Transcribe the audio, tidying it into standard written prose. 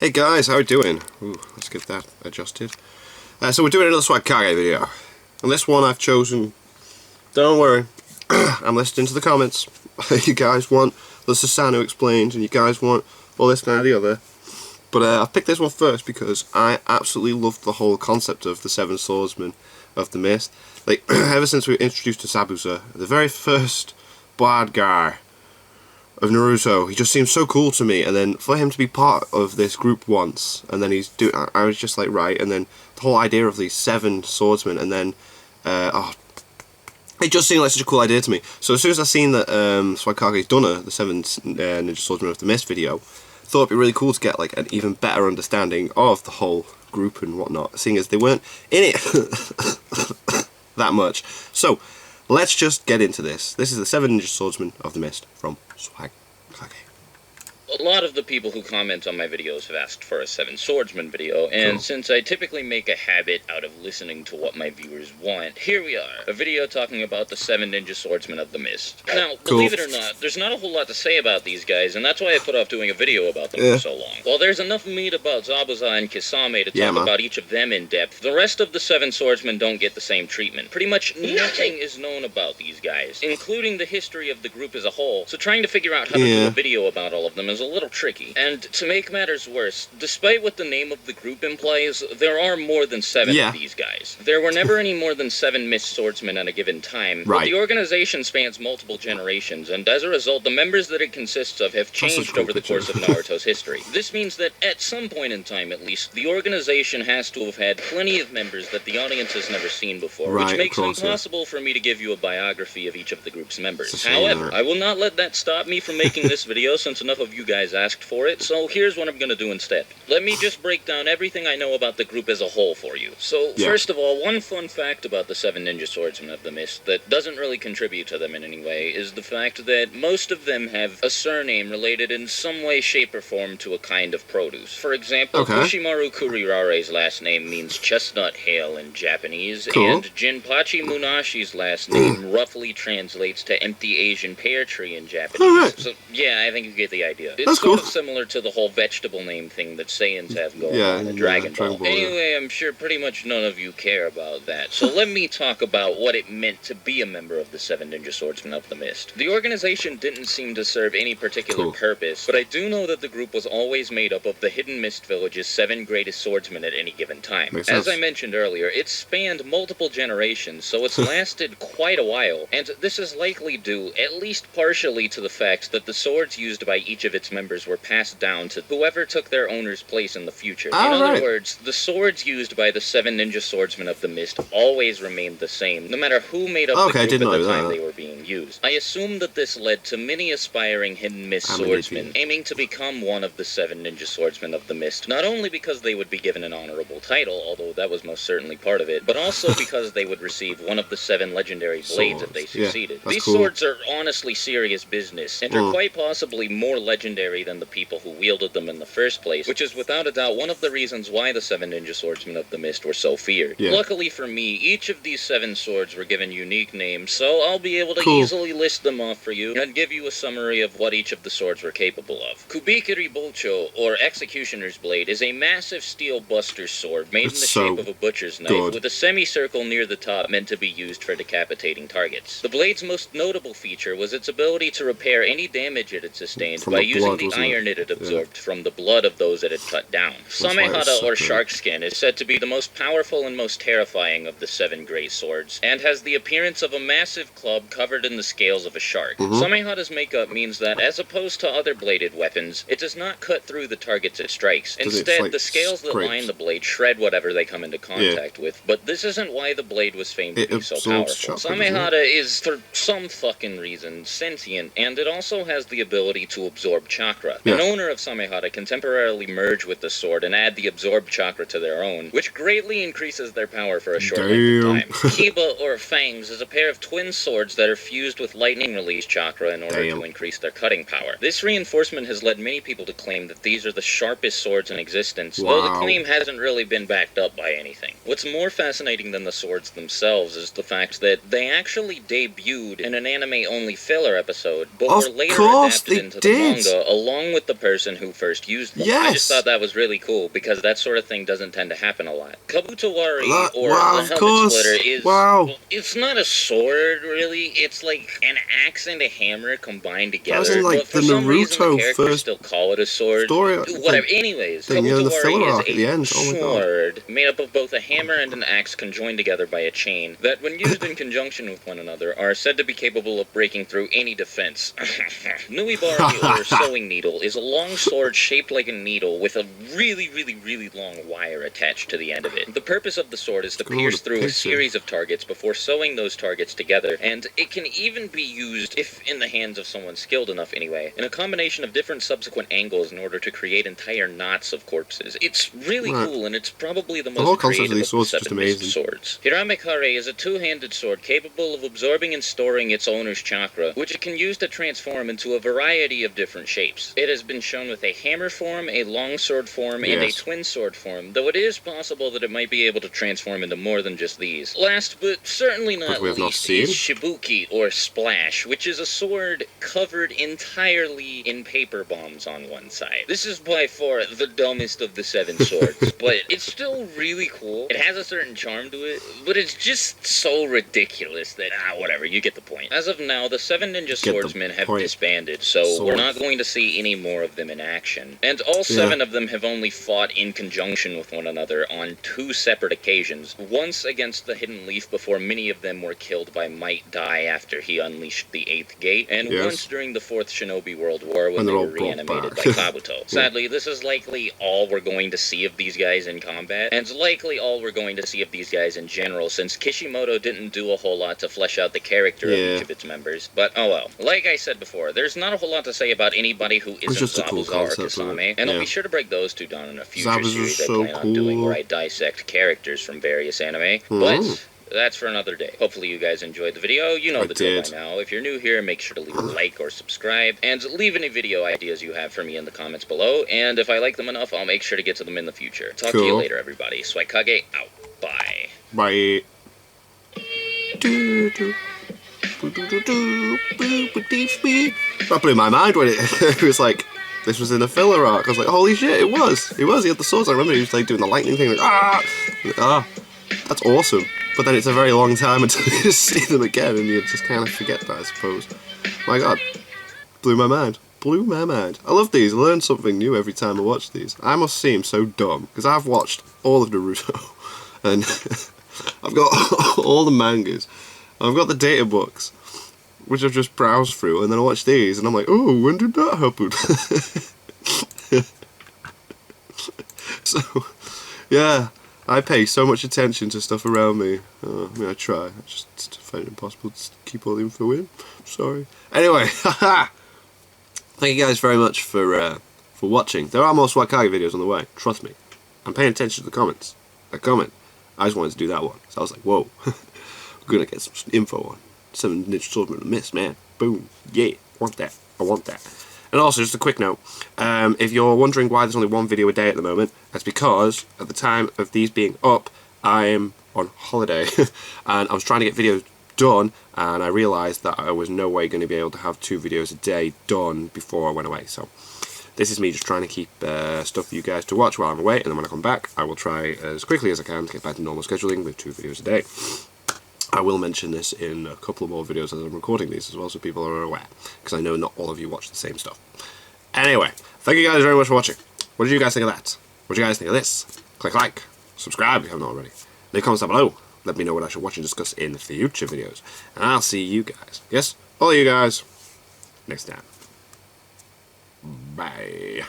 Hey guys, how are we doing? Ooh, let's get that adjusted. So we're doing another Swagkage video. And this one I've chosen, don't worry, I'm listening to the comments. You guys want the Susanoo explained, and you guys want all this and the other. But I've picked this one first because I absolutely love the whole concept of the Seven Swordsmen of the Mist. Like, ever since we were introduced to Zabuza, the very first bad guy of Naruto, he just seems so cool to me, and then for him to be part of this group once, and then I was just like, right, and then the whole idea of these 7 swordsmen, and then, it just seemed like such a cool idea to me. So as soon as I seen that Swagkage's done the 7 Ninja Swordsmen of the Mist video, thought it'd be really cool to get like an even better understanding of the whole group and whatnot, seeing as they weren't in it that much. So, let's just get into this. This is the 7 Ninja Swordsmen of the Mist from Swagkage. A lot of the people who comment on my videos have asked for a 7 Swordsman video, and cool. Since I typically make a habit out of listening to what my viewers want, here we are, a video talking about the 7 Ninja Swordsmen of the Mist. Now, believe it or not, there's not a whole lot to say about these guys, and that's why I put off doing a video about them for so long. While there's enough meat about Zabuza and Kisame to talk about each of them in depth, the rest of the 7 Swordsmen don't get the same treatment. Pretty much nothing is known about these guys, including the history of the group as a whole, so trying to figure out how to do a video about all of them is a little tricky. And to make matters worse, despite what the name of the group implies, there are more than 7 of these guys. There were never any more than 7 Mist Swordsmen at a given time, but the organization spans multiple generations, and as a result, the members that it consists of have changed over the course of Naruto's history. This means that, at some point in time at least, the organization has to have had plenty of members that the audience has never seen before, which makes it impossible for me to give you a biography of each of the group's members. However, I will not let that stop me from making this video since enough of you guys asked for it, so here's what I'm gonna do instead. Let me just break down everything I know about the group as a whole for you. So, first of all, one fun fact about the 7 Ninja Swordsmen of the Mist that doesn't really contribute to them in any way is the fact that most of them have a surname related in some way, shape, or form to a kind of produce. For example, Kushimaru Kurirare's last name means chestnut hail in Japanese, and Jinpachi Munashi's last name roughly translates to empty Asian pear tree in Japanese. So, yeah, I think you get the idea. It's sort of similar to the whole vegetable name thing that Saiyans have going on in Dragon Ball. Anyway, I'm sure pretty much none of you care about that, so let me talk about what it meant to be a member of the 7 Ninja Swordsmen of the Mist. The organization didn't seem to serve any particular purpose, but I do know that the group was always made up of the Hidden Mist Village's 7 greatest swordsmen at any given time. As I mentioned earlier, it spanned multiple generations, so it's lasted quite a while, and this is likely due, at least partially, to the fact that the swords used by each of its members were passed down to whoever took their owner's place in the future. In other words, the swords used by the 7 Ninja Swordsmen of the Mist always remained the same, no matter who made up the group at the time they were being used. I assume that this led to many aspiring Hidden Mist Swordsmen aiming to become one of the 7 Ninja Swordsmen of the Mist, not only because they would be given an honorable title, although that was most certainly part of it, but also because they would receive one of the 7 legendary blades if they succeeded. These swords are honestly serious business, and are quite possibly more legendary than the people who wielded them in the first place, which is without a doubt one of the reasons why the 7 Ninja Swordsmen of the Mist were so feared. Luckily for me, each of these 7 swords were given unique names, so I'll be able to easily list them off for you, and give you a summary of what each of the swords were capable of. Kubikiri Bolcho, or Executioner's Blade, is a massive steel buster sword made in the shape of a butcher's knife, with a semicircle near the top meant to be used for decapitating targets. The blade's most notable feature was its ability to repair any damage it had sustained by using the iron it had absorbed from the blood of those it had cut down. Samehada, or Shark Skin, is said to be the most powerful and most terrifying of the 7 great swords, and has the appearance of a massive club covered in the scales of a shark. Samehada's makeup means that, as opposed to other bladed weapons, it does not cut through the targets it strikes. Instead, the scales that line the blade shred whatever they come into contact with, but this isn't why the blade was famed to be so powerful. Samehada is, for some fucking reason, sentient, and it also has the ability to absorb chakra. An owner of Samehada can temporarily merge with the sword and add the absorbed chakra to their own, which greatly increases their power for a short length of time. Kiba, or Fangs, is a pair of twin swords that are fused with lightning release chakra in order to increase their cutting power. This reinforcement has led many people to claim that these are the sharpest swords in existence, though the claim hasn't really been backed up by anything. What's more fascinating than the swords themselves is the fact that they actually debuted in an anime-only filler episode, but were later adapted into the manga saw, along with the person who first used them. Yes! I just thought that was really cool, because that sort of thing doesn't tend to happen a lot. Kabutawari, or wow, the of helmet course. splitter, is... Wow. Well, it's not a sword, really. It's like an axe and a hammer combined together. That was in, like, but for the some reason, the Naruto characters first still call it a sword. story, Whatever. Anyways, thing, you know, the Kabutawari filler is arc at the a end. Oh my god. sword made up of both a hammer and an axe conjoined together by a chain that, when used in conjunction with one another, are said to be capable of breaking through any defense. Nuibari, or sewing needle, is a long sword shaped like a needle with a really long wire attached to the end of it. The purpose of the sword is to pierce through a series of targets before sewing those targets together, and it can even be used, if in the hands of someone skilled enough anyway, in a combination of different subsequent angles in order to create entire knots of corpses. It's really cool, and it's probably the most creative of the seven mist swords. Hiramekare is a two-handed sword capable of absorbing and storing its owner's chakra, which it can use to transform into a variety of different shapes. It has been shown with a hammer form, a longsword form, and a twin sword form, though it is possible that it might be able to transform into more than just these. Last but certainly not least is Shibuki, or Splash, which is a sword covered entirely in paper bombs on one side. This is by far the dumbest of the 7 swords, but it's still really cool. It has a certain charm to it, but it's just so ridiculous that, whatever, you get the point. As of now, the 7 Ninja Swordsmen have disbanded, so we're not going to see any more of them in action. And all 7 of them have only fought in conjunction with one another on 2 separate occasions. Once against the Hidden Leaf before many of them were killed by Might Dai after he unleashed the 8th Gate, and once during the 4th Shinobi World War when they were reanimated by Kabuto. Sadly, this is likely all we're going to see of these guys in combat, and likely all we're going to see of these guys in general, since Kishimoto didn't do a whole lot to flesh out the character of each of its members. But oh well. Like I said before, there's not a whole lot to say about anybody who isn't Zabuza or Kasame, and I'll be sure to break those 2 down in a future series I plan on doing where I dissect characters from various anime. But that's for another day. Hopefully you guys enjoyed the video. You know the deal by now. If you're new here, make sure to leave a like or subscribe, and leave any video ideas you have for me in the comments below, and if I like them enough, I'll make sure to get to them in the future. Talk to you later, everybody. Swaikage out. Bye. Bye. That blew my mind when it was like, this was in the filler arc. I was like, holy shit, it was. He had the swords. I remember he was like doing the lightning thing, like, that's awesome. But then it's a very long time until you just see them again, and you just kind of forget that, I suppose. My god, blew my mind. Blew my mind. I love these. I learn something new every time I watch these. I must seem so dumb, because I've watched all of Naruto, and I've got all the mangas. I've got the data books, which I've just browsed through, and then I watch these, and I'm like, oh, when did that happen? So, yeah, I pay so much attention to stuff around me. I mean, I try. I just find it impossible to keep all the info in. Sorry. Anyway, thank you guys very much for watching. There are more Swaikage videos on the way. Trust me. I'm paying attention to the comments. A comment. I just wanted to do that one. So I was like, whoa. We're gonna get some info on 7 Ninja Swordsmen of the Mist, man. Boom. Yeah. Want that. I want that. And also, just a quick note, if you're wondering why there's only 1 video a day at the moment, that's because at the time of these being up, I'm on holiday, and I was trying to get videos done, and I realised that I was no way going to be able to have 2 videos a day done before I went away. So this is me just trying to keep stuff for you guys to watch while I'm away, and then when I come back, I will try as quickly as I can to get back to normal scheduling with 2 videos a day. I will mention this in a couple of more videos as I'm recording these as well, so people are aware, because I know not all of you watch the same stuff. Anyway, thank you guys very much for watching. What did you guys think of that? What did you guys think of this? Click like, subscribe if you haven't already. Leave comments down below. Let me know what I should watch and discuss in future videos. And I'll see you guys, yes, all of you guys, next time. Bye.